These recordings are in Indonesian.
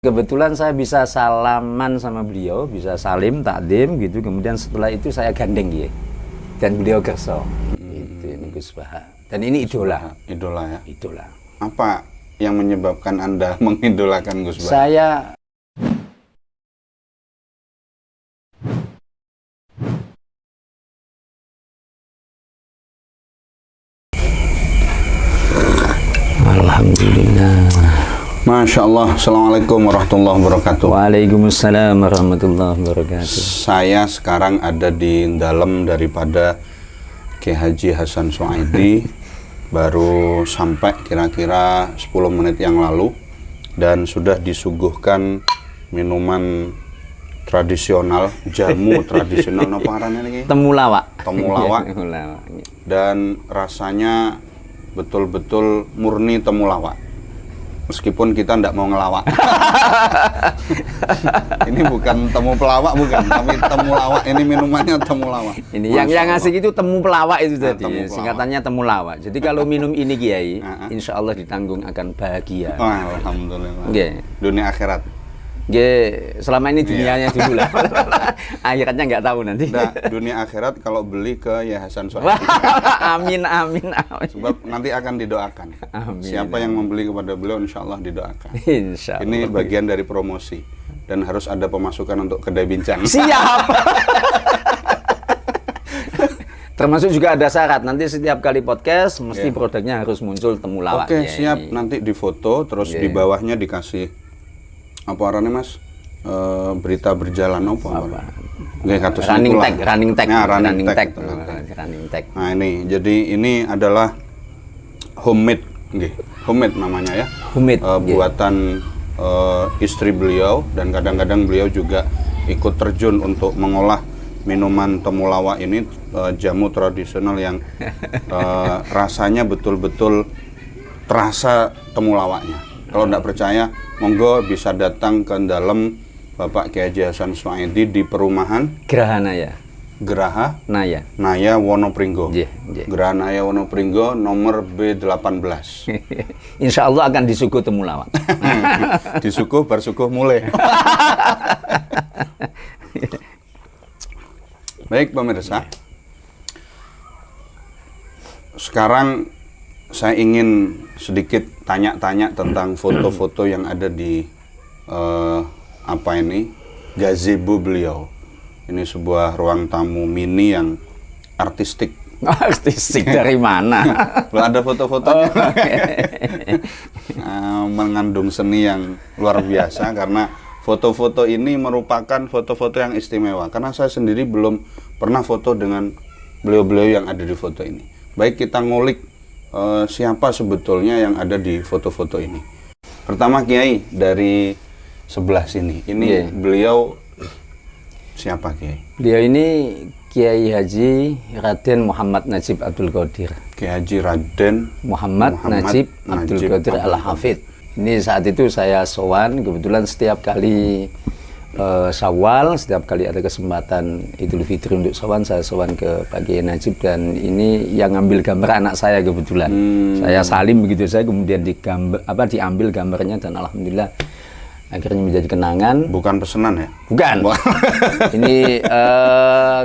Kebetulan saya bisa salaman sama beliau, bisa salim, takdim gitu. Kemudian setelah itu saya gandeng ya. Dan beliau kerso. Itu ini Gus Baha. Dan ini idola. Idola ya. Idola. Apa yang menyebabkan Anda mengidolakan Gus Baha? Saya Alhamdulillah. Masya Allah. Assalamualaikum warahmatullahi wabarakatuh. Waalaikumsalam warahmatullahi wabarakatuh. Saya sekarang ada di dalam daripada Kiai Haji Hasan Suaidi. Baru sampai kira-kira 10 menit yang lalu. Dan sudah disuguhkan minuman tradisional, jamu tradisional. Apa arahnya lagi? Temulawak. Temulawak. Dan rasanya betul-betul murni temulawak. Meskipun kita tidak mau ngelawak. Ini bukan temu pelawak, bukan, tapi temulawak. Ini minumannya temulawak. Ini yang asik itu temu pelawak itu tadi. Temu pelawak. Singkatannya temulawak. Jadi kalau minum ini Kiai, insya Allah ditanggung akan bahagia. Alhamdulillah. Nggih. Dunia akhirat. Nggih, selama ini dunianya dulu lah. Akhiratnya nggak tahu nanti. Nah, dunia akhirat kalau beli ke Ya Hasan Suaidi. Amin, amin, amin. Sebab nanti akan didoakan. Amin. Siapa yang membeli kepada beliau, insya Allah didoakan. Insya Allah. Ini bagian dari promosi. Dan harus ada pemasukan untuk kedai bincang. Siap. Termasuk juga ada syarat, nanti setiap kali podcast mesti produknya harus muncul temulawak. Oke, siap. Nanti difoto, terus di bawahnya dikasih apa arahnya Mas? Berita berjalan apa? Running tag. Nah, running tag. Running tag. Nah ini, jadi ini adalah homemade, homemade namanya ya. Homemade. Buatan istri beliau, dan kadang-kadang beliau juga ikut terjun untuk mengolah minuman temulawak ini, jamu tradisional yang rasanya betul-betul terasa temulawaknya. Kalau tidak percaya, monggo bisa datang ke dalam Bapak Kiai Haji Hasan Suaidi di perumahan Gerahanaya. Geraha Naya. Naya Wonopringgo. Iya. Geraha Naya Wonopringgo nomor B18. Insya Allah akan disuguh temulawak. Disuguh bersuguh mulai. Baik pemirsa. Sekarang saya ingin sedikit tanya-tanya tentang foto-foto yang ada di gazebo beliau. Ini sebuah ruang tamu mini yang artistik. Artistik dari mana? Ada foto-fotonya. Mengandung seni yang luar biasa, karena foto-foto ini merupakan foto-foto yang istimewa. Karena saya sendiri belum pernah foto dengan beliau-beliau yang ada di foto ini. Baik, kita ngulik siapa sebetulnya yang ada di foto-foto ini. Pertama Kiai, dari sebelah sini. Ini beliau siapa Kiai? Beliau ini Kiai Haji Raden Muhammad Najib Abdul Qadir. Kiai Haji Raden Muhammad Najib Abdul Qadir Al-Hafid. Ini saat itu saya sowan, kebetulan setiap kali Syawal, setiap kali ada kesempatan Idul Fitri untuk sowan, saya sowan ke Pak Kiai Najib, dan ini yang ngambil gambar anak saya kebetulan. Saya salim begitu saya, kemudian diambil gambarnya, dan alhamdulillah akhirnya menjadi kenangan. Bukan pesanan ya? Bukan. Ini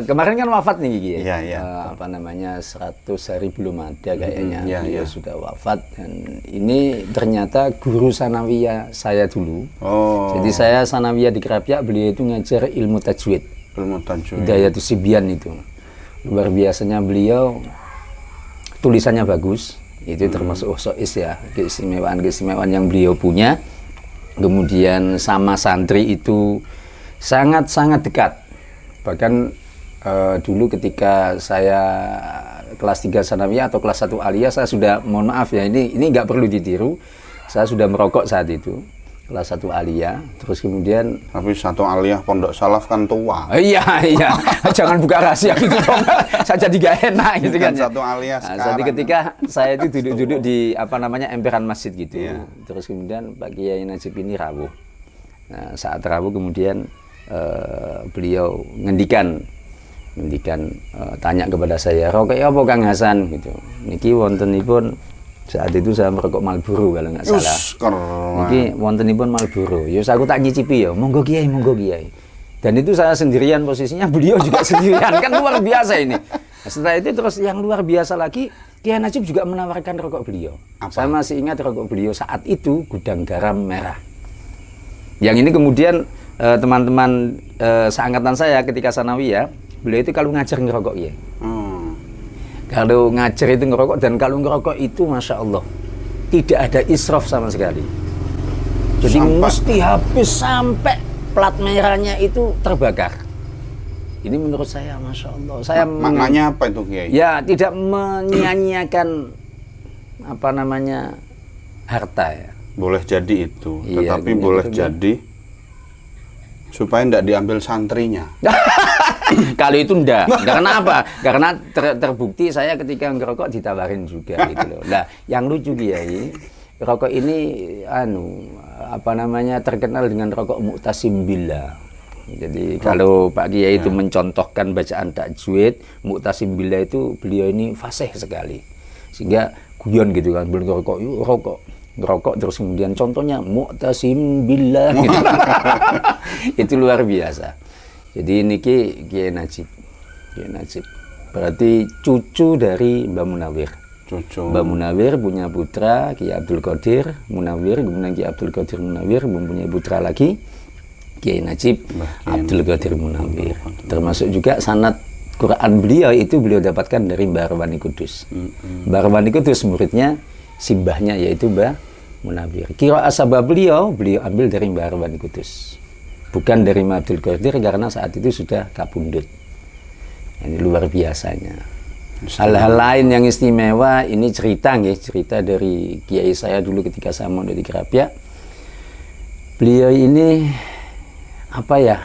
kemarin kan wafat nih Gigi ya. Iya. 100 hari belum ada kayaknya. Iya. Sudah wafat, dan ini ternyata guru sanawiyah saya dulu. Oh. Jadi saya sanawiyah di Krapyak, beliau itu ngajar ilmu tajwid. Ilmu tajwid. Hidayatus Sibyan itu. Luar biasanya beliau, tulisannya bagus. Itu termasuk sois ya, keistimewaan yang beliau punya. Kemudian sama santri itu sangat-sangat dekat. Bahkan dulu ketika saya kelas 3 sanawiyah atau kelas 1 aliyah, saya sudah, mohon maaf ya, ini nggak perlu ditiru, saya sudah merokok saat itu, kelas 1 aliyah. Terus kemudian, tapi 1 aliyah Pondok Salaf kan tua. Iya. Jangan buka rahasia gitu dong. Saya jadi gak enak gitu kan. 1 aliyah sekarang. Jadi ketika saya itu duduk di emperan masjid gitu. Terus kemudian Pak Kiai Najib ini rawuh. Nah, saat rawuh kemudian beliau ngendikan tanya kepada saya, "Rokok apa Kang Hasan?" gitu. "Niki wontenipun Saat itu saya merokok Marlboro kalau nggak salah. Keren. Iki wontenipun Marlboro. Ya aku tak nyicipi ya. Monggo Kiai, monggo Kiai. Dan itu saya sendirian posisinya, beliau juga sendirian. Kan luar biasa ini. Nah, setelah itu terus yang luar biasa lagi, Kiai Najib juga menawarkan rokok beliau. Apa? Saya masih ingat rokok beliau saat itu Gudang Garam Merah. Yang ini kemudian teman-teman seangkatan saya ketika sanawiyah, beliau itu kalau ngajar ngerokok ya. Kalau ngajar itu ngerokok, dan kalau ngerokok itu Masya Allah tidak ada israf sama sekali. Jadi mesti habis sampai plat merahnya itu terbakar. Ini menurut saya Masya Allah. Saya maknanya apa itu Kiai? Ya tidak menyia-nyiakan apa namanya harta ya. Boleh jadi itu, Iya, tetapi boleh jadi supaya tidak diambil santrinya. Kalau itu enggak kenapa? Karena terbukti saya ketika ngerokok ditawarin juga gitu loh. Nah, yang lucu Kiai, rokok ini apa namanya terkenal dengan rokok Mu'tasim Billah. Jadi kalau Pak Kiai itu mencontohkan bacaan tajwid, Mu'tasim Billah itu beliau ini fasih sekali. Sehingga guyon gitu kan, belum ngerokok, yuk rokok. Ngerokok terus kemudian contohnya Mu'tasim Billah gitu. Itu luar biasa. Jadi ini Kiai Najib. Kiai Najib. Berarti cucu dari Mbah Munawir. Cucu. Mbah Munawir punya putra Kiai Abdul Qadir Munawir, kemudian Kiai Abdul Qadir Munawir mempunyai putra lagi Kiai Najib Abdul Qadir Munawir. Termasuk juga sanad Quran beliau itu beliau dapatkan dari Mbah Arwani Kudus. Mbah Arwani Kudus muridnya simbahnya yaitu Mbah Munawir. Qiraat sabah beliau ambil dari Mbah Arwani Kudus. Bukan dari Mbah Abdul Qadir karena saat itu sudah kapundut. Ini luar biasanya. Hal-hal lain yang istimewa ini cerita dari kiai saya dulu ketika saya mondok di Kerapia. Beliau ini apa ya?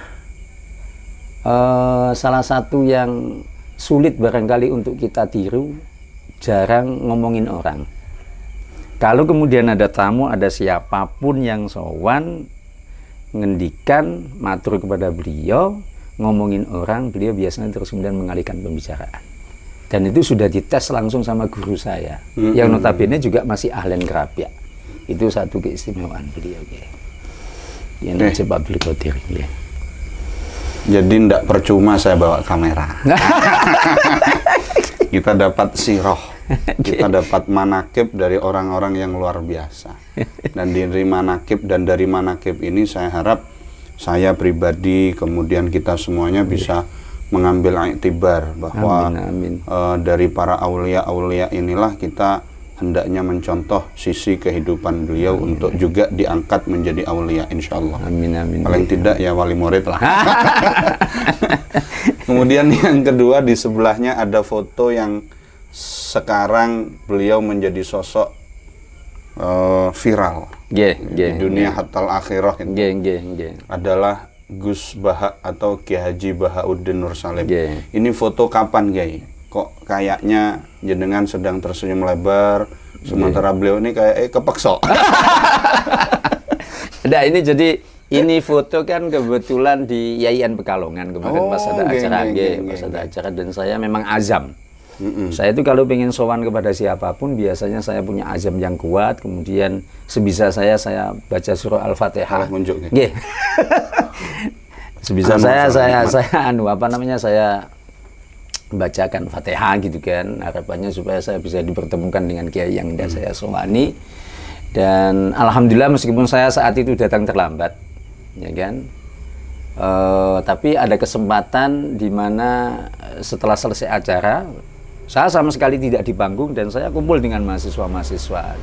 Salah satu yang sulit barangkali untuk kita tiru, jarang ngomongin orang. Kalau kemudian ada tamu, ada siapapun yang sowan, ngendikan matur kepada beliau, ngomongin orang, beliau biasanya terus kemudian mengalihkan pembicaraan. Dan itu sudah dites langsung sama guru saya, yang notabene juga masih ahlen Kerapia. Itu satu keistimewaan beliau, Kiai Najib Abdul Qadir. Jadi tidak percuma saya bawa kamera. Kita dapat siroh, kita dapat manakib dari orang-orang yang luar biasa. Dan dari manakib ini saya harap saya pribadi, kemudian kita semuanya bisa mengambil iktibar bahwa dari para aulia-aulia inilah kita hendaknya mencontoh sisi kehidupan beliau untuk juga diangkat menjadi aulia, insya Allah. Amin. Paling tidak ya wali murid lah. Kemudian yang kedua, di sebelahnya ada foto yang sekarang beliau menjadi sosok viral di dunia hatta akhirah adalah Gus Baha atau Kiai Haji Bahauddin Nur Salim. Ini foto kapan, Kiai? Kok kayaknya jenengan sedang tersenyum lebar, sementara beliau ini kayak kepeksa. Nah, ini jadi ini foto kan kebetulan di Yayan Pekalongan kemarin pas ada acara, dan saya memang azam. Saya itu kalau pengen sowan kepada siapapun biasanya saya punya azam yang kuat, kemudian sebisa saya baca surah Al-Fatihah. Sebisa saya bacakan Fatihah gitu kan, harapannya supaya saya bisa dipertemukan dengan kiai yang tidak saya sowani. Dan alhamdulillah meskipun saya saat itu datang terlambat, ya kan, tapi ada kesempatan di mana setelah selesai acara saya sama sekali tidak di panggung dan saya kumpul dengan mahasiswa-mahasiswa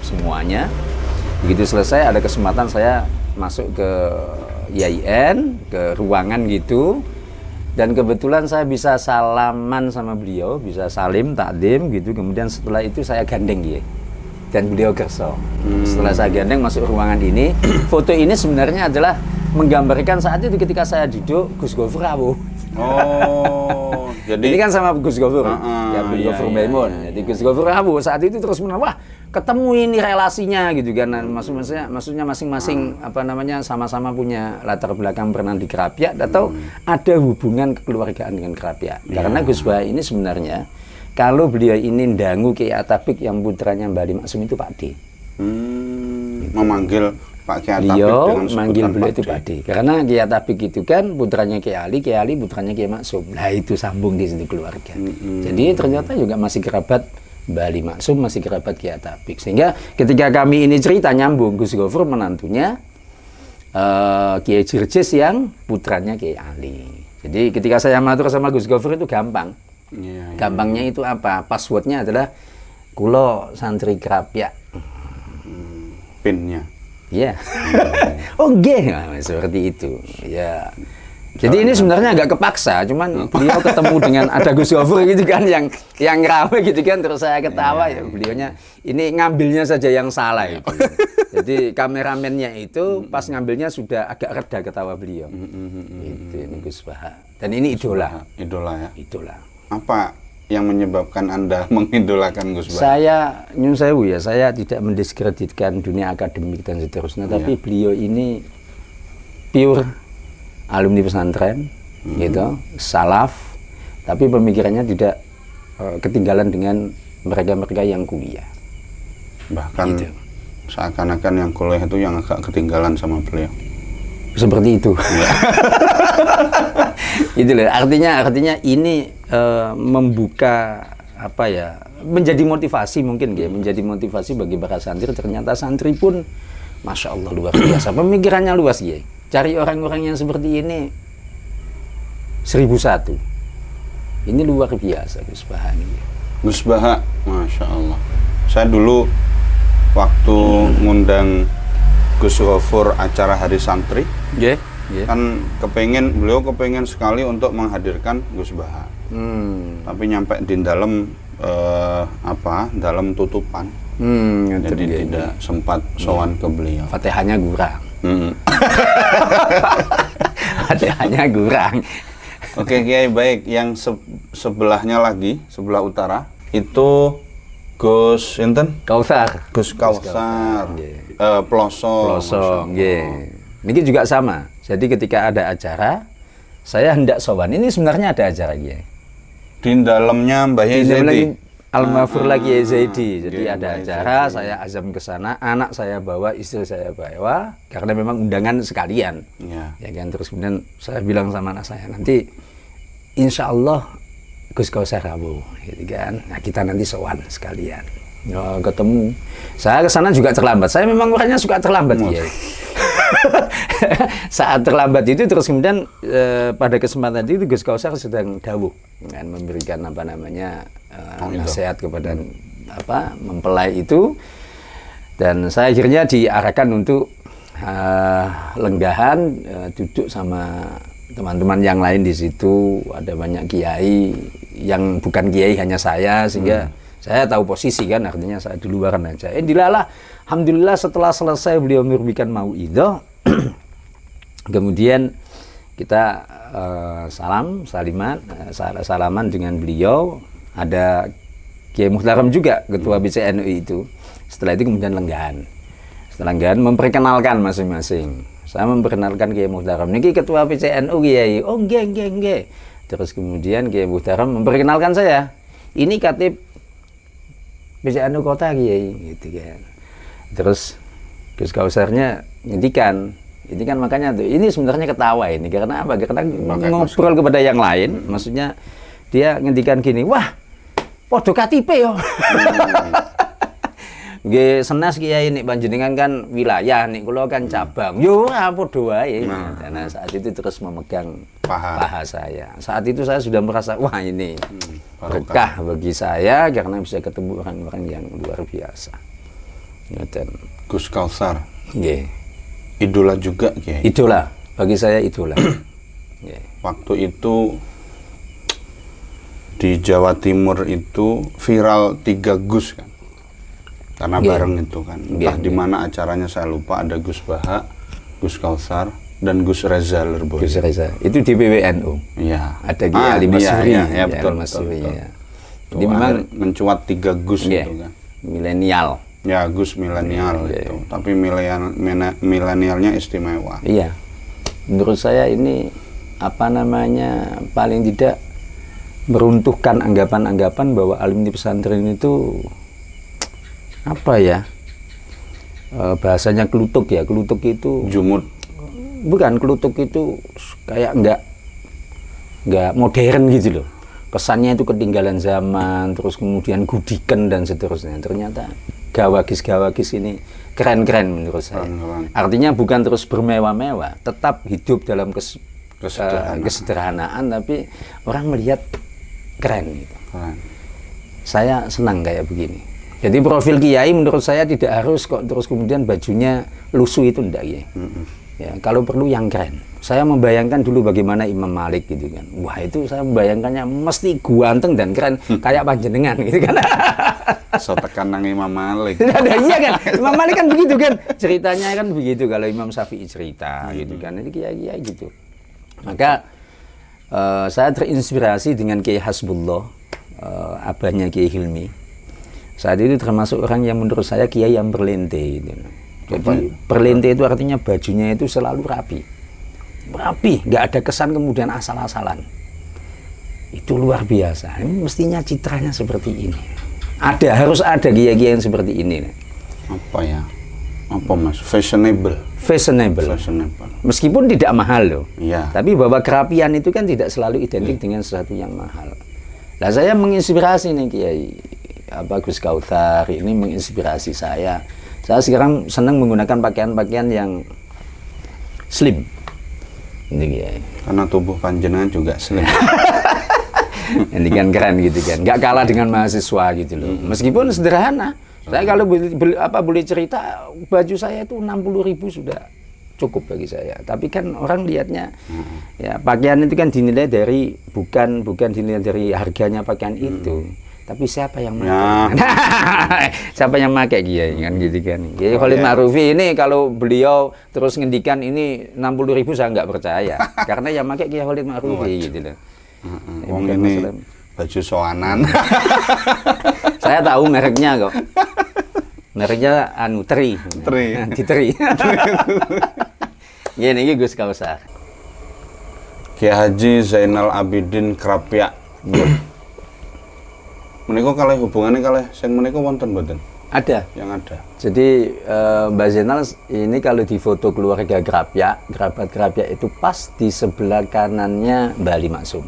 semuanya. Begitu selesai ada kesempatan saya masuk ke YIN, ke ruangan gitu, dan kebetulan saya bisa salaman sama beliau, bisa salim, takdim gitu. Kemudian setelah itu saya gandeng ya, dan beliau gerso. Setelah saya gandeng masuk ruangan ini, foto ini sebenarnya adalah menggambarkan saat itu ketika saya duduk Gus Gofur Awu. Oh, jadi ini kan sama Gus Gofur, ya Gus Gofur Maimun. Jadi Gus Gofur Awu saat itu terus wah ketemu ini relasinya gitu kan. Maksudnya masing-masing apa namanya sama-sama punya latar belakang pernah di Kerapia atau ada hubungan kekeluargaan dengan Kerapia. Karena Gus Bah ini sebenarnya kalau beliau ini ndangu Kiai Atabik yang putranya Mbah Ali Maksum itu Pak D. Memanggil Pak Kiai Atabik Beliau dengan manggil sebutan beliau itu Pak D. Karena Kiai Atabik itu kan putranya Kiai Ali putranya Kiai Maksum. Nah itu sambung di situ keluarga. Jadi ternyata juga masih kerabat Mbah Ali Maksum, masih kerabat Kiai Atabik. Sehingga ketika kami ini cerita nyambung, Gus Gofur menantunya Kiai Jirjis yang putranya Kiai Ali. Jadi ketika saya matur sama Gus Gofur itu gampang. Gampangnya itu apa? Passwordnya adalah kulo santri kerapia. Pinnya. Iya. Oh, nah, seperti itu. Ya. Jadi ini sebenarnya agak kepaksa, cuman beliau ketemu dengan ada Gus Gofur gitu kan yang rame gitu kan, terus saya ketawa ya beliaunya ini ngambilnya saja yang salah itu. Jadi kameramennya itu pas ngambilnya sudah agak reda ketawa beliau. Itu ini Gus Baha. Dan ini idola. Idola ya. Idola. Apa yang menyebabkan Anda mengidolakan Gus Baha? Saya nyun sewu ya, saya tidak mendiskreditkan dunia akademik dan seterusnya, tapi beliau ini pure alumni pesantren, gitu, salaf, tapi pemikirannya tidak ketinggalan dengan mereka-mereka yang kuliah. Bahkan Gitu. seakan-akan yang kuliah itu yang agak ketinggalan sama beliau. Seperti itu. Itu loh. Artinya ini membuka apa ya? Menjadi motivasi mungkin ya, menjadi motivasi bagi para santri. Ternyata santri pun, masya Allah luar biasa. Pemikirannya luas ya. Cari orang-orang yang seperti ini 1001. Ini luar biasa Gus Baha ini. Gus Baha, masya Allah. Saya dulu waktu ngundang Gus Gofur acara Hari Santri, kan beliau kepengen sekali untuk menghadirkan Gus Baha. Tapi nyampe di dalam dalam tutupan, jadi tidak sempat sowan ke beliau. Fatihahnya kurang. Fatihahnya kurang. Oke Kiai, baik. Yang sebelahnya lagi, sebelah utara itu Gus Enten? Kausar. Gus Kausar. Plosong. Ini juga sama. Jadi ketika ada acara, saya hendak sowan. Ini sebenarnya ada acara Kiai. Di dalamnya Mbah Zaidi. Al-Mafur lagi Zaidi. Jadi ada acara, saya azam ke sana, anak saya bawa, istri saya bawa, karena memang undangan sekalian. Ya kan, terus kemudian saya bilang sama anak saya, nanti insya Allah Gus Kausar Rabu, gitu kan. Nah, kita nanti sowan sekalian. Ketemu. Saya ke sana juga terlambat. Saya memang orangnya suka terlambat, ya. Saat terlambat itu terus kemudian pada kesempatan itu Gus Kausar sedang dawuh kan, memberikan apa namanya nasihat kepada mempelai itu, dan saya akhirnya diarahkan untuk lenggahan, duduk sama teman-teman yang lain di situ. Ada banyak kiai yang bukan kiai, hanya saya, sehingga saya tahu posisi kan, artinya saya di luaran aja. Dilalah, alhamdulillah setelah selesai beliau memberikan mauidhah, kemudian kita salaman dengan beliau. Ada Kiai Muhtaram juga, ketua BCNU itu. Setelah itu kemudian lenggahan. Setelah lenggahan memperkenalkan masing-masing. Saya memperkenalkan Kiai Muhtaram, niki ketua PCNU Kiai. Oh nggih. Terus kemudian Kiai Muhtaram memperkenalkan saya. Ini katib PCNU kota Kiai, gitu kan. Terus Gus Kausarnya ngendikan, ini kan makanya tuh, ini sebenarnya ketawa ini karena apa? Karena ngobrol kepada yang lain, maksudnya dia ngendikan gini, wah, podo KTP yo. Nggih senas Kiai nek panjenengan kan wilayah, nek kula kan cabang. Yo podo wae. Nah, saat itu terus memegang paha saya. Saat itu saya sudah merasa wah ini berkah bagi saya karena bisa ketemu orang-orang yang luar biasa. Ngoten. Gus Kausar. Nggih. Idola juga Kiai. Idola, bagi saya idola. Waktu itu di Jawa Timur itu viral 3 Gus kan. Karena bareng itu kan. Entah di mana acaranya saya lupa, ada Gus Baha, Gus Kausar, dan Gus Reza Lurboyo. Gus Reza. Itu di PWNU. Iya. Ada Kiai Ali Masuri. Ya, betul. Jadi memang mencuat 3 Gus gitu kan. Milenial. Ya, Gus milenial itu. Tapi milenialnya istimewa. Iya. Menurut saya ini apa namanya, paling tidak meruntuhkan anggapan-anggapan bahwa alumni pesantren itu apa ya, bahasanya kelutuk ya, kelutuk itu Jumud. bukan, kelutuk itu kayak nggak modern gitu loh, kesannya itu ketinggalan zaman, terus kemudian gudikan dan seterusnya. Ternyata gawagis ini keren-keren menurut saya. Keren. Artinya bukan terus bermewah-mewah, tetap hidup dalam Kesederhanaan. kesederhanaan, tapi orang melihat keren gitu. Keren. Saya senang kayak begini. Jadi profil kiai menurut saya tidak harus kok terus kemudian bajunya lusuh, itu enggak ya. Ya, kalau perlu yang keren. Saya membayangkan dulu bagaimana Imam Malik gitu kan. Wah, itu saya membayangkannya mesti ganteng dan keren kayak panjenengan gitu kan. So tekan nang Imam Malik. Iya kan, Imam Malik kan begitu kan, ceritanya kan begitu. Kalau Imam Syafi'i cerita gitu kan, ini kiai-kiai gitu. Maka saya terinspirasi dengan Kiai Hasbullah, abahnya Kiai Hilmi. Saat itu termasuk orang yang menurut saya kiai yang berlente gitu. Jadi berlente itu artinya bajunya itu selalu rapi, nggak ada kesan kemudian asal-asalan. Itu luar biasa. Ini mestinya citranya seperti ini. Harus ada kiai-kiai yang seperti ini. Apa ya? Apa Mas? Fashionable. Meskipun tidak mahal loh. Iya. Tapi bahwa kerapian itu kan tidak selalu identik dengan sesuatu yang mahal. Nah, saya menginspirasi nih Kiai Gus Kautsar ini menginspirasi saya. Saya sekarang senang menggunakan pakaian-pakaian yang slim. Ini Kiai. Karena tubuh panjenengan juga slim. Ini kan keren gitu kan. Nggak kalah dengan mahasiswa gitu loh. Meskipun sederhana. Saya kalau boleh cerita, baju saya itu 60.000 sudah cukup bagi saya. Tapi kan orang lihatnya, ya pakaian itu kan dinilai dari bukan dinilai dari harganya pakaian itu, tapi siapa yang pakai? Siapa yang pakai Kiai kan gitu kan. Kiai Khalid Ma'rufi ini kalau beliau terus ngendikan ini 60.000 saya nggak percaya, karena yang pakai Kiai Khalid Ma'rufi gitu loh. Wong ini baju soanan. Saya tahu mereknya kok. Mereknya Tri. Gini Gus Kautsar. Kiai Haji Zainal Abidin Krapyak. Menika kalih hubungannya kalih sing menika wonten mboten? Ada. Yang ada. Jadi Mbak Zainal ini kalau di foto keluarga Krapyak, kerabat Krapyak itu pas di sebelah kanannya Mbak Ali Maksum.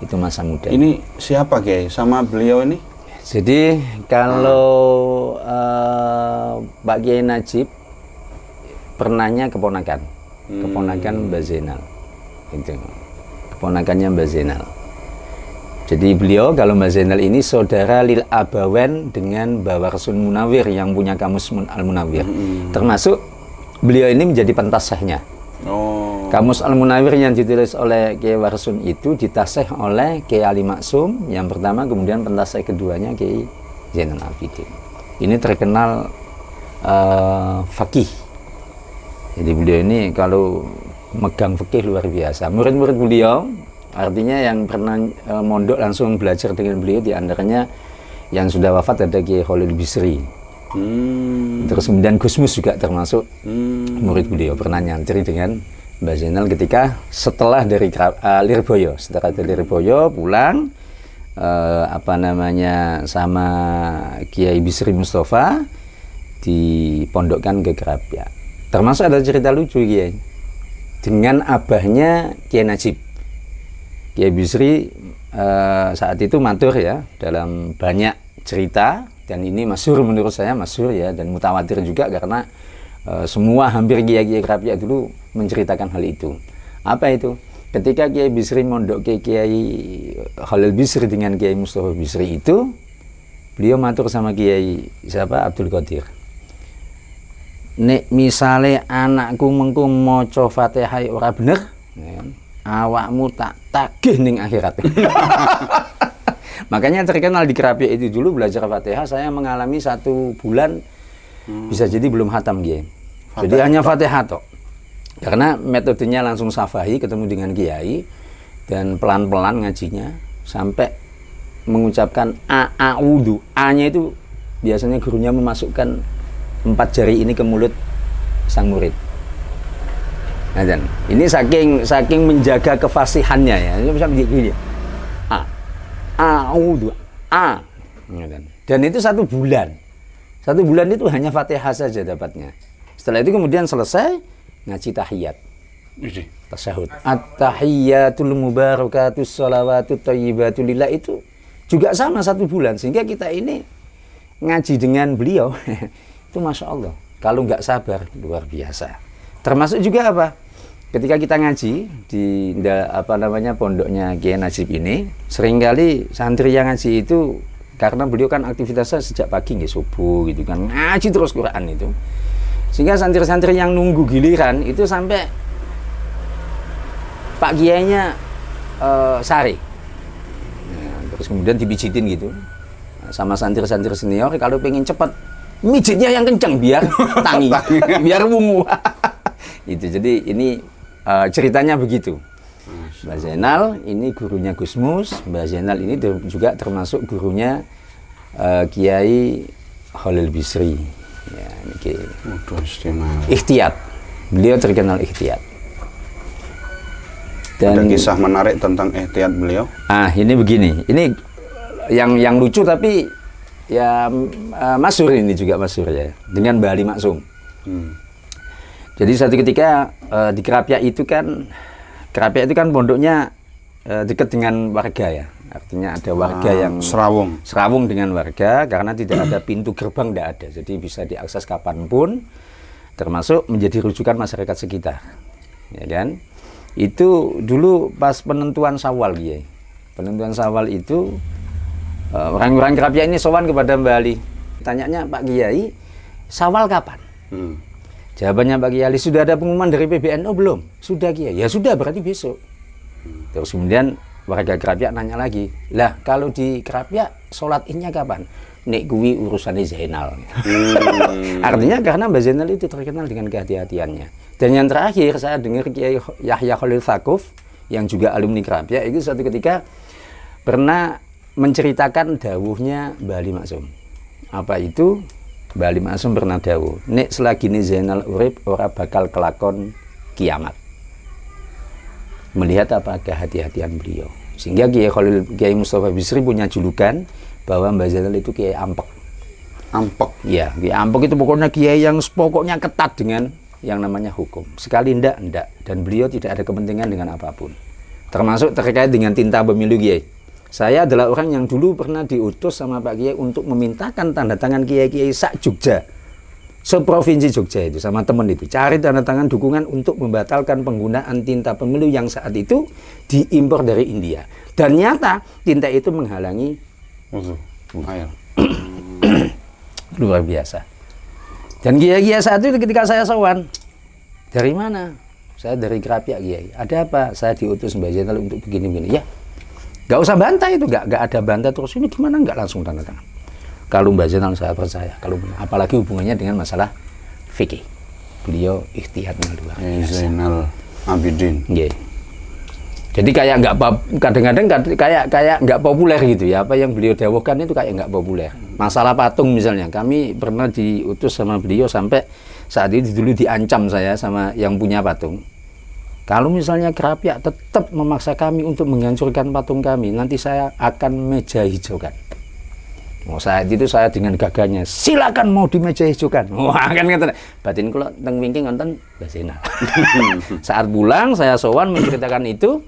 Itu masa muda. Ini siapa Kiai sama beliau ini? Jadi kalau Pak Kiai Najib pernahnya keponakan Mbak Zainal, itu keponakannya Mbak Zainal. Jadi beliau, kalau Mbak Zainal ini saudara lil abawen dengan Mbak Warsun Munawir yang punya kamus Al-Munawir. Termasuk beliau ini menjadi pentasihnya. Kamus Al-Munawir yang ditulis oleh Kiai Warsun itu ditasih oleh Kiai Ali Maksum yang pertama, kemudian pentasih keduanya Kiai Zainal Abidin. Ini terkenal fakih. Jadi beliau ini kalau megang fikih luar biasa. Murid-murid beliau, artinya yang pernah mondok langsung belajar dengan beliau, di antaranya yang sudah wafat ada Kiai Khalil Bisri. Terus kemudian Gusmus juga termasuk murid beliau, pernah nyantri dengan Mbak Zainal ketika setelah dari Lirboyo, setelah dari Lirboyo pulang sama Kiai Bisri Mustafa dipondokkan ke Krapyak. Termasuk ada cerita lucu Kiai dengan abahnya Kiai Najib. Kiai Bisri saat itu matur ya dalam banyak cerita, dan ini masyhur menurut saya, masyhur ya, dan mutawatir juga karena semua hampir kiai-kiai Krapyak dulu menceritakan hal itu. Apa itu? Ketika Kiai Bisri mondok ke Kiai Khalil Bisri dengan Kiai Mustafa Bisri itu, beliau matur sama Kiai Abdul Qadir. Nek misale anakku mengko maca Fatihah ora bener, awakmu tak tagih ning akhirat. Makanya terkenal di Krapyak itu dulu belajar Fatihah, saya mengalami 1 bulan bisa jadi belum hatam Kiai. Jadi hanya Fatihah tok. Karena metodenya langsung safahi, ketemu dengan Kiai dan pelan-pelan ngajinya sampai mengucapkan a'udzu. A-nya itu biasanya gurunya memasukkan 4 jari ini ke mulut sang murid. Nah, dan ini saking menjaga kefasihannya ya. Ini bisa begini. A'udzu A. Dan itu 1 bulan. 1 bulan itu hanya Fatihah saja dapatnya. Setelah itu kemudian selesai ngaji tahiyat. Tasyahud. At-tahiyyatul mubarakatus shalawatut thayyibatu lillah itu juga sama 1 bulan. Sehingga kita ini ngaji dengan beliau itu Masya Allah. Kalau nggak sabar luar biasa. Termasuk juga apa? Ketika kita ngaji di pondoknya Kiai Najib ini, seringkali santri yang ngaji itu karena beliau kan aktivitasnya sejak pagi nggih subuh gitu kan, ngaji terus Quran itu. Sehingga santri-santri yang nunggu giliran itu sampai Pak Kiainya sare. Nah, terus kemudian dipijitin gitu. Nah, sama santri-santri senior kalau pengen cepat mijitnya yang kencang biar tangi, biar wungu. Itu jadi ini ceritanya begitu. Mbak Zainal ini gurunya Gusmus. Mbak Zainal ini juga termasuk gurunya Kiai Khalil Bisri. Ya, ini Ikhtiyat. Beliau terkenal Ikhtiyat. Dan ada kisah menarik tentang Ikhtiyat beliau? Ini begini. Ini yang lucu tapi ya masyhur, ini juga masyhur ya, dengan Mbak Ali Maksum. Jadi suatu ketika di Kerapia itu kan pondoknya dekat dengan warga ya. Artinya ada warga yang serawung dengan warga karena tidak ada pintu gerbang, tidak ada. Jadi bisa diakses kapanpun, termasuk menjadi rujukan masyarakat sekitar. Ya kan? Itu dulu pas penentuan Syawal ya. Penentuan Syawal itu orang-orang Kerapia ini sowan kepada Mbak Ali. Tanyanya, Pak Kiai, Syawal kapan? Jawabannya Pak Kiai, sudah ada pengumuman dari PBNU belum? Sudah Kiai. Ya sudah, berarti besok. Terus kemudian warga Kerapia nanya lagi, lah kalau di Kerapia sholat idnya kapan? Nek kuwi urusannya Zainal. Artinya karena Mbak Zainal itu terkenal dengan kehati-hatiannya. Dan yang terakhir saya dengar Kiai Yahya Khalil Tsaquf yang juga alumni Kerapia itu suatu ketika pernah menceritakan dawuhnya Mbak Ali Maksum. Apa itu? Mbak Ali Maksum pernah dawuh, nek selagi ini Zainal urip ora bakal kelakon kiamat. Melihat apa kehati-hatian beliau. Sehingga Kiai Mustafa Bisri punya julukan bahwa Mbak Zainal itu Kiai Ampek. Ampek? Ya, Kiai Ampek itu pokoknya Kiai yang pokoknya ketat dengan yang namanya hukum. Sekali ndak. Dan beliau tidak ada kepentingan dengan apapun. Termasuk terkait dengan tinta pemilu Kiai. Saya adalah orang yang dulu pernah diutus sama Pak Kiai untuk memintakan tanda tangan Kiai-Kiai sak Jogja, seprovinsi Jogja itu sama teman itu, cari tanda tangan dukungan untuk membatalkan penggunaan tinta pemilu yang saat itu diimpor dari India. Dan nyata tinta itu menghalangi air. Luar biasa. Dan Kiai-Kiai saat itu ketika saya sowan, dari mana? Saya dari Kerapia Kiai. Ada apa? Saya diutus Mbak Zainal untuk begini-begini. Ya. Gak usah bantah itu, gak ada bantah terus, ini gimana nggak langsung tanda tangan. Kalau Mbak Zainal saya percaya, kalau apalagi hubungannya dengan masalah fikih, beliau ikhtiyatnya luar biasa. Zainal Abidin. Yeah. Jadi kayak kadang-kadang kayak nggak populer gitu ya, apa yang beliau dawuhkan itu kayak nggak populer. Masalah patung misalnya, kami pernah diutus sama beliau sampai saat itu dulu diancam saya sama yang punya patung. Kalau misalnya Kerapia tetap memaksa kami untuk menghancurkan patung kami, nanti saya akan meja hijaukan. Saat itu saya dengan gagahnya, silakan mau di meja hijaukan. Wah, kan kata batin kula teng wingking nonton Mbak Zainal. Saat pulang saya sowan menceritakan itu,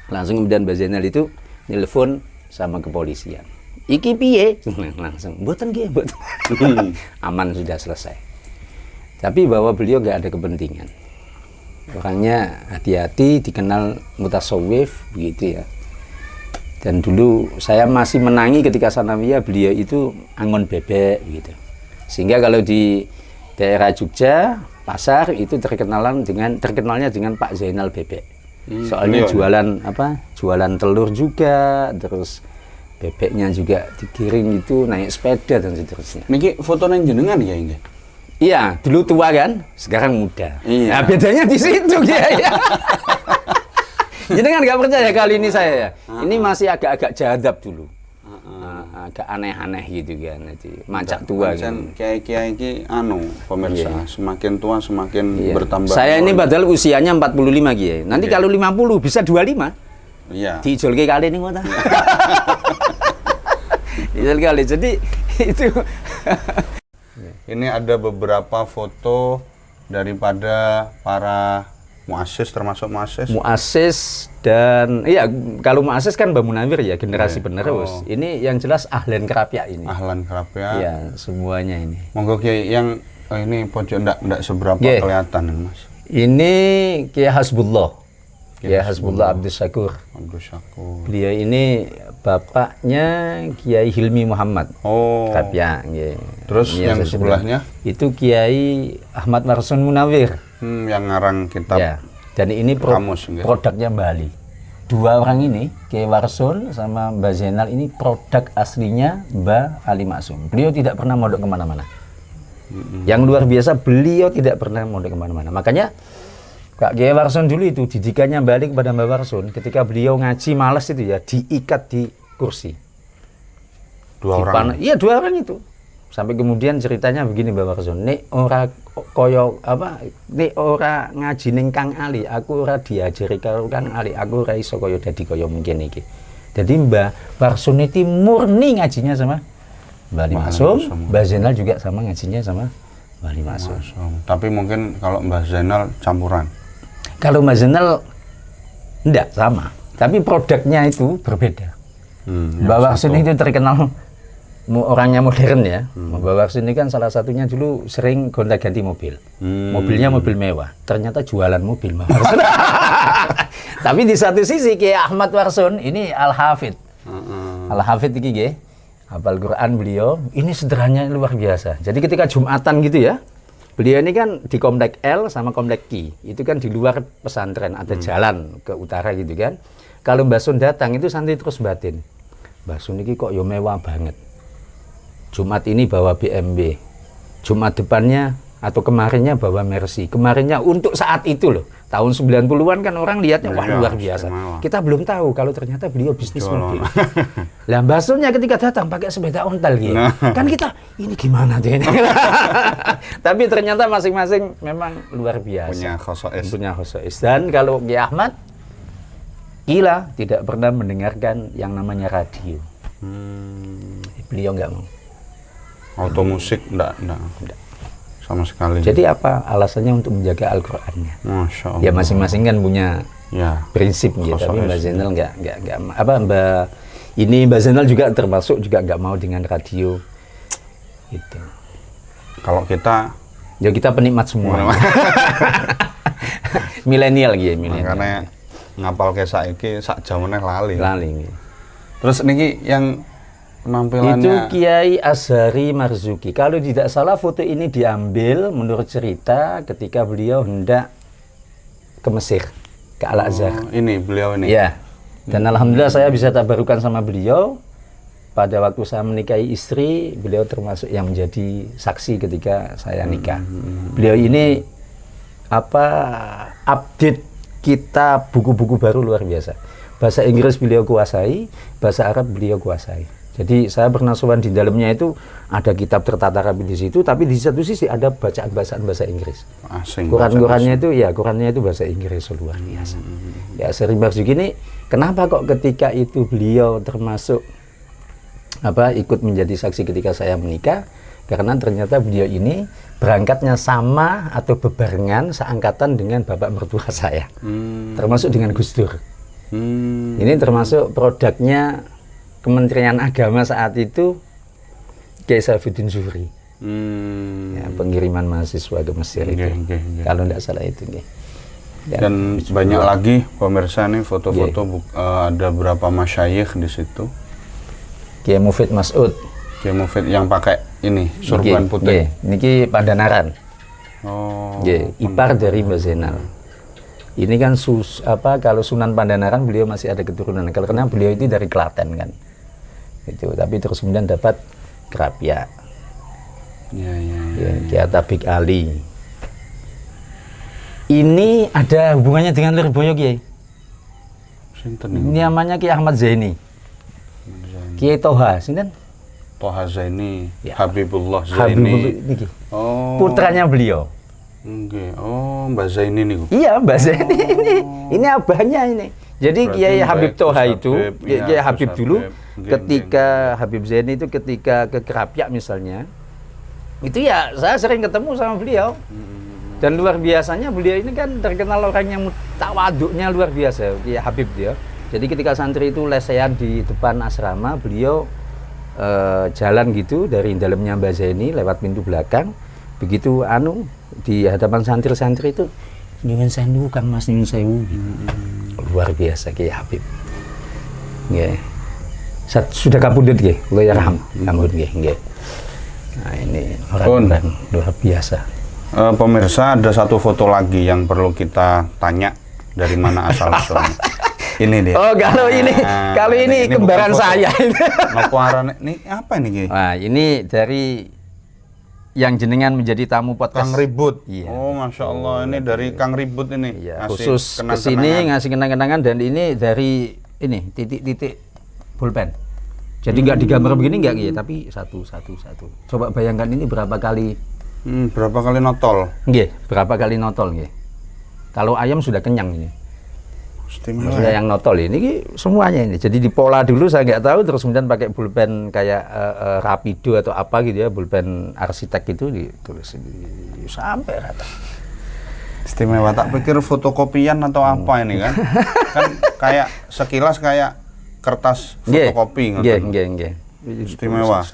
langsung kemudian Mbak Zainal itu nelpon sama kepolisian. Iki piye? Langsung, mboten nggih, mboten. Aman, sudah selesai. Tapi bahwa beliau nggak ada kepentingan. Orangnya hati-hati, dikenal mutasawwif begitu ya. Dan dulu saya masih menangi ketika sanawiyah beliau itu angon bebek gitu. Sehingga kalau di daerah Jogja, pasar itu terkenalnya dengan Pak Zainal Bebek. Soalnya jualan telur juga, terus bebeknya juga digiring itu naik sepeda dan seterusnya. Niki foto nang jenengan ya ini? Iya, dulu tua kan, sekarang muda. Iya. Nah, bedanya di situ ya. Jadi kan nggak percaya kali ini saya ya. Ini masih agak-agak jadab dulu. Agak aneh-aneh gitu kan. Jadi macak tua gitu. Kiai-kiai iki pemirsa, semakin tua semakin bertambah. Saya ini padahal usianya 45 Kiai. Nanti kalau 50 bisa 25. Iya. Diijolke kali ini kota. Iya sekali. Jadi itu Ini ada beberapa foto daripada para muassis, termasuk muassis. muassis dan iya kalau muassis kan Mbah Munawir ya generasi Iya. penerus. Oh. Ini yang jelas ahlen kerapia ini. Ahlan Kerapia. Iya, semuanya ini. Monggo Kiai yang ini pojok ndak seberapa Iya. kelihatan Mas. Ini Kiai Hasbullah. Kiai Kiai Hasbullah Abdus Syakur. Abdul Syakur. Beliau ini bapaknya Kiai Hilmi Muhammad. Oh. Kerapia, nggih. Terus Ini yang saya sebelahnya? sebut. Itu Kiai Ahmad Warson Munawir. Yang ngarang kitab. Ya. Dan ini Kamus, nggih. produknya Bali. Dua orang ini, Kiai Warson sama Mbah Zainal ini produk aslinya Mbah Ali Maksum. Beliau tidak pernah mondok kemana-mana. Yang luar biasa, beliau tidak pernah mondok kemana-mana. Makanya Kak Kiai Warson dulu itu didikannya balik kepada Mbah Warson. Ketika beliau ngaji malas itu ya diikat di kursi. Dua orang. Iya, dua orang itu. Sampai kemudian ceritanya begini Mbah Warson, nek ora koyo apa, nek ora ngaji ning Kang Ali, aku ora diajari karo Kang Ali, aku ora iso koyo dadi koyo mungkin iki. Jadi Mbah Warson itu murni ngajinya sama Mbah Ali Maksum, Mbah Zainal juga sama ngajinya sama Mbah Ali Maksum. Tapi mungkin kalau Mbah Zainal campuran. Kalau Mbah Zainal enggak sama, tapi produknya itu berbeda. Mbah Warson itu terkenal orangnya modern ya. Mbah Warson ini kan salah satunya dulu sering gonta-ganti mobil. Mobilnya mobil mewah. Ternyata jualan mobil Mbah Warson. Tapi di satu sisi Kiai Ahmad Warson ini Al-Hafid. Al-Hafid iki nggih. Hafal Quran beliau. Ini sederhananya luar biasa. Jadi ketika Jumatan gitu ya. Beliau ini kan di Komplek L sama Komplek Q. Itu kan di luar pesantren, ada jalan ke utara gitu kan. Kalau Mbah Sun datang itu santri terus batin. Mbah Sun ini kok yo mewah banget. Jumat ini bawa BMW. Jumat depannya atau kemarinnya bawa Mercy. Kemarinnya untuk saat itu loh. Tahun 90-an kan orang lihatnya wah luar biasa. Kita belum tahu kalau ternyata beliau bisnis mobil. Lah Mbah Sunnya ketika datang pakai sepeda ontel gitu. Kan kita ini gimana tuh ini. Tapi ternyata masing-masing memang luar biasa. Punya khosois. Punya khosois. Dan kalau Kiai Ahmad gila tidak pernah mendengarkan yang namanya radio. Beliau nggak mau. Auto musik enggak. Sama sekali. Jadi apa alasannya untuk menjaga Al-Qur'annya? Masya Allah. Ya masing-masing kan punya ya prinsip gitu. Tapi khosois. Mbah Zainal nggak apa Mbah Zainal juga termasuk juga nggak mau dengan radio. Gitu. Kalau kita Ya kita penikmat semua. Milenial gitu, milenial. makanya ngapal ke saiki sak jamane lali. Lali. Gitu. Terus niki yang penampilannya Itu Kiai Azhari Marzuki. Kalau tidak salah foto ini diambil menurut cerita ketika beliau hendak ke Mesir, ke Al-Azhar. Ini beliau ini. Ya. Dan alhamdulillah saya bisa tabarukan sama beliau. Pada waktu saya menikahi istri, beliau termasuk yang menjadi saksi ketika saya nikah. Beliau ini update kita buku-buku baru luar biasa. Bahasa Inggris beliau kuasai, bahasa Arab beliau kuasai. Jadi saya pernah sowan di dalamnya itu ada kitab tertata rapi di situ, tapi di satu sisi ada bacaan-bacaan bahasa Inggris. Asing. Quran-Qurannya itu ya, Qurannya itu bahasa Inggris luar biasa. Ya sering Marzuki ini kenapa kok ketika itu beliau termasuk ikut menjadi saksi ketika saya menikah? Karena ternyata beliau ini berangkatnya sama atau bebarengan seangkatan dengan bapak mertua saya. Termasuk dengan Gus Dur. Ini termasuk produknya Kementerian Agama saat itu Kiai Saifuddin Zuhri. Ya, pengiriman mahasiswa ke Mesir itu. Kalau tidak salah itu. Dan banyak lagi pemirsa nih foto-foto ada berapa masyayikh di situ. Kiai Mufid Mas'ud. Kiai Mufid yang pakai ini surban putih. Niki Pandanaran. Oh. Ipar dari Mbah Zainal. Ini kan kalau Sunan Pandanaran beliau masih ada keturunan. Karena beliau itu dari Klaten kan. Itu, tapi terus kemudian dapat Kerapia. Kiai Tabik Ali. Ini ada hubungannya dengan Lirboyo Kiai. Ini namanya Kiai Ahmad Zaini. Kiai Toha, sinten? Toha Zaini, Ya. Habibullah Zaini. Niki. Oh. Putranya beliau. Oh, Mbak Zaini nih. Iya, Mbak Zaini ini. Ini abahnya ini. Jadi Berarti Kiai Mbak Habib Toha Gus itu, Habib, Kiai iya, Habib Gus dulu Habib. ketika Habib Zaini itu ketika ke Krapyak misalnya, itu ya saya sering ketemu sama beliau. Dan luar biasanya beliau ini kan terkenal orang yang tawaduknya luar biasa, ya Habib dia. Jadi ketika santri itu lesehan di depan asrama, beliau jalan gitu dari dalamnya Mbah Zaini lewat pintu belakang. Begitu di hadapan santri-santri itu nyuwun sewu Kang Mas, nyuwun sewu. Luar biasa Kiai Habib. Nggih. Sudah kapundhut nggih, kula ya raham. Ampun nggih, nggih. Nah, ini orang luar biasa. Pemirsa, ada satu foto lagi yang perlu kita tanya dari mana asal usulnya. Ini dia. Oh, kalau ini kembaran saya. Ini apa ini, Ki? Nah, ini dari yang jenengan menjadi tamu podcast Kang Ribut. Iya. Oh, Masya Allah, ini dari Kang Ribut ini. Iya, khusus kesini ngasih kenang-kenangan, dan ini dari ini titik-titik pulpen. Jadi nggak digambar begini nggak ya, tapi satu. Coba bayangkan ini berapa kali? Berapa kali notol? Nggih, berapa kali notol nggih. Kalau ayam sudah kenyang ini. Maksudnya yang notol ini semuanya ini. Jadi di pola dulu saya nggak tahu, terus kemudian pakai pulpen kayak Rapido atau apa gitu ya, pulpen arsitek itu ditulis sampai rata. Istimewa, tak pikir fotokopian atau apa ini kan? Kan kayak sekilas kayak kertas fotokopi. Nggih. Istimewa.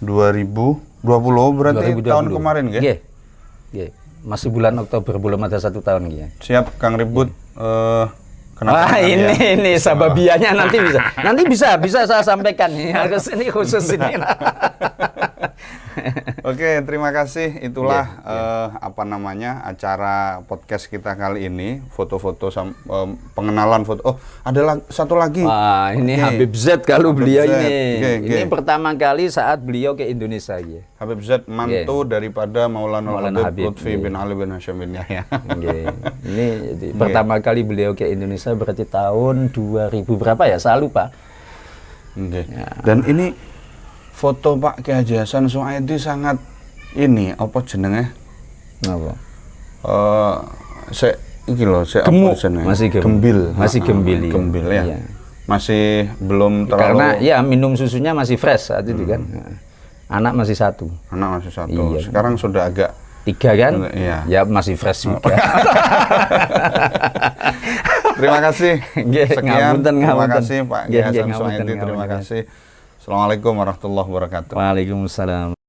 2020 berarti 2020. Tahun kemarin nggih? Nggih. Masih bulan Oktober, belum ada 1 tahun nggih. Siap Kang Ribut. Wah, ini sababianya nanti bisa saya sampaikan ini khusus ini. Oke, terima kasih. Itulah acara podcast kita kali ini, foto-foto pengenalan foto. Oh, ada satu lagi. Wah, ini Habib Z kalau beliau ini. Ini pertama kali saat beliau ke Indonesia ya. Habib Z mantu daripada Maulana Habib Lutfi bin Ali bin Hashim bin Yahya. Ini pertama kali beliau ke Indonesia berarti tahun 2000 berapa ya? Saya lupa. Ya. Dan ini foto Pak Kiai Haji Hasan Suaidi sangat ini apa jenenge? Apa? Masih gembil ya. Iya. Masih belum terlalu. Karena ya minum susunya masih fresh saat itu kan. Anak masih satu. Iya. Sekarang sudah agak 3 kan? Iya. Ya masih fresh juga. Terima kasih. Sekian. Terima kasih Pak Kiai Hasan Suaidi. Terima kasih. Assalamualaikum warahmatullahi wabarakatuh. Waalaikumsalam.